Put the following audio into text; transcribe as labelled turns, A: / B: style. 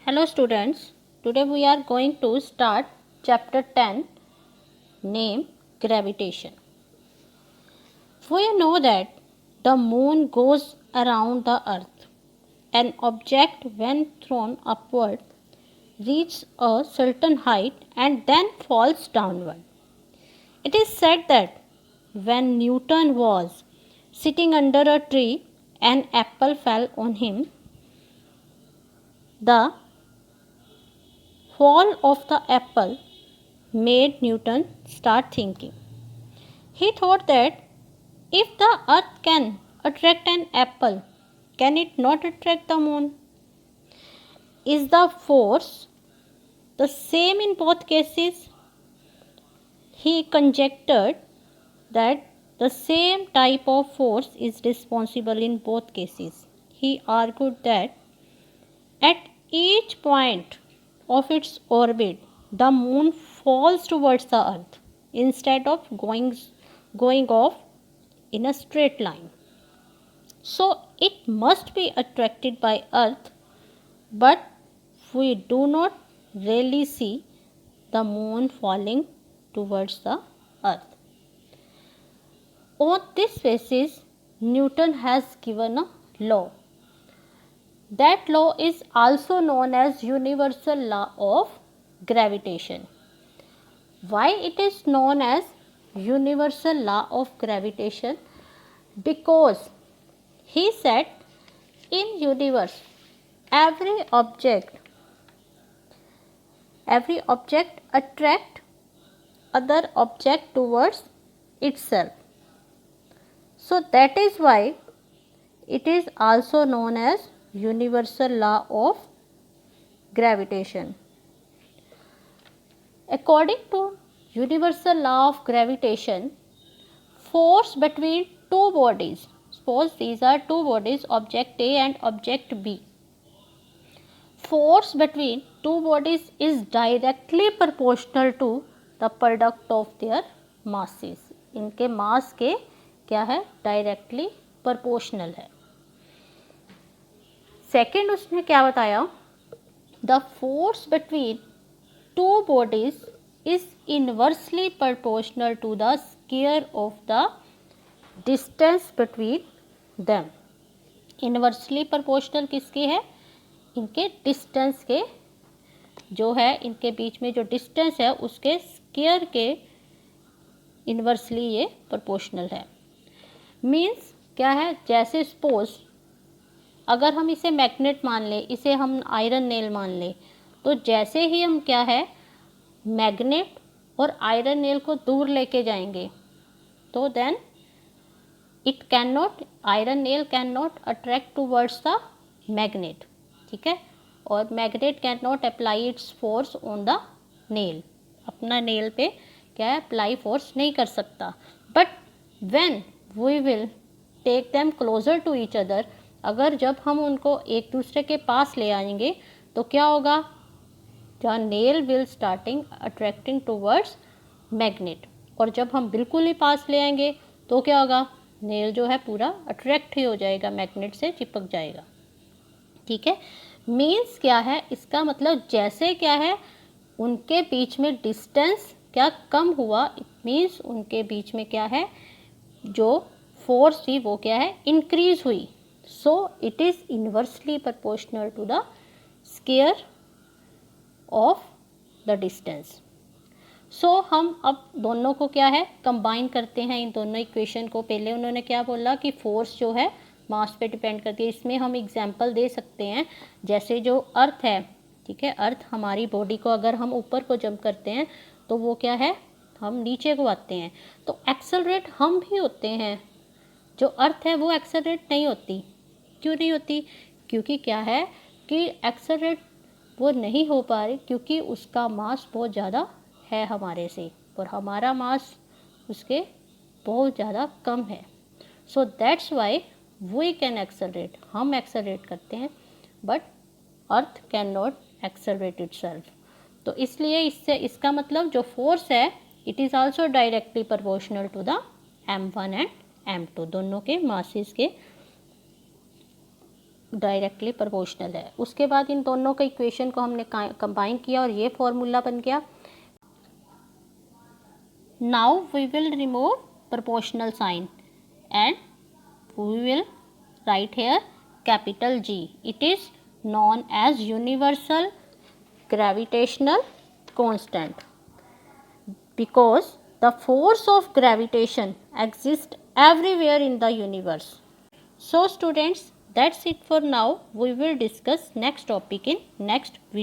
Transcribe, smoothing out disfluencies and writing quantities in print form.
A: Hello students, today we are going to start chapter 10 name gravitation. We know that the moon goes around the earth. An object when thrown upward reaches a certain height and then falls downward. It is said that when Newton was sitting under a tree, an apple fell on him. The fall of the apple made Newton start thinking. He thought that if the earth can attract an apple, can it not attract the moon? Is the force the same in both cases? He conjectured that the same type of force is responsible in both cases. He argued that at each point of its orbit, the moon falls towards the earth instead of going off in a straight line. So it must be attracted by earth, but we do not really see the moon falling towards the earth. On this basis, Newton has given a law. That law is also known as universal law of gravitation. Why it is known as universal law of gravitation? Because he said in universe every object attract other object towards itself. So that is why it is also known as universal law of gravitation. According to universal law of gravitation, force between two bodies, suppose these are two bodies, object A and object B. Force between two bodies is directly proportional to the product of their masses. इनके मास के क्या है, directly proportional है. Second उसने क्या बताया, the force between two bodies is inversely proportional to the square of the distance between them. Inversely proportional किसके है, इनके डिस्टेंस के, जो है इनके बीच में जो डिस्टेंस है उसके स्क्वायर के इनवर्सली ये प्रोपोर्शनल है. मीन्स क्या है, जैसे सपोज अगर हम इसे मैग्नेट मान लें, इसे हम आयरन नेल मान लें, तो जैसे ही हम क्या है मैग्नेट और आयरन नेल को दूर लेके जाएंगे तो then it can not, iron nail can not attract towards the magnet. ठीक है, और magnet can not apply its force on the nail, अपना नेल पे क्या है अप्लाई फोर्स नहीं कर सकता. But when we will take them closer to each other, अगर जब हम उनको एक दूसरे के पास ले आएंगे तो क्या होगा, the nail will starting attracting towards magnet. और जब हम बिल्कुल ही पास ले आएंगे तो क्या होगा, नेल जो है पूरा अट्रैक्ट ही हो जाएगा, मैग्नेट से चिपक जाएगा. ठीक है, मीन्स क्या है, इसका मतलब जैसे क्या है उनके बीच में डिस्टेंस क्या कम हुआ, इट मीन्स उनके बीच में क्या है जो फोर्स थी वो क्या है इंक्रीज हुई. So it is inversely proportional to the square of the distance. So हम अब दोनों को क्या है कंबाइन करते हैं, इन दोनों इक्वेशन को. पहले उन्होंने क्या बोला कि फोर्स जो है मास पे डिपेंड करती है. इसमें हम एग्जांपल दे सकते हैं, जैसे जो अर्थ है, ठीक है, अर्थ हमारी बॉडी को अगर हम ऊपर को जंप करते हैं तो वो क्या है हम नीचे को आते हैं, तो एक्सेलरेट हम भी होते हैं. जो अर्थ है वो एक्सेलरेट नहीं होती. क्यों नहीं होती, क्योंकि क्या है कि एक्सेलरेट वो नहीं हो पा रही क्योंकि उसका मास बहुत ज़्यादा है हमारे से, और हमारा मास उसके बहुत ज़्यादा कम है. So that's why we can accelerate, हम एक्सेलरेट करते हैं, but earth can not accelerate itself. तो इसलिए इससे इसका मतलब जो फोर्स है it is also directly proportional to the m1 and m2, दोनों के मासेस के डायरेक्टली प्रोपोर्शनल है। उसके बाद इन दोनों के इक्वेशन को हमने कंबाइन किया और ये फॉर्मूला बन गया। Now we will remove proportional sign and we will write here capital G. It is known as universal gravitational constant because the force of gravitation exists everywhere in the universe. So students, that's it for now. We will discuss next topic in next video.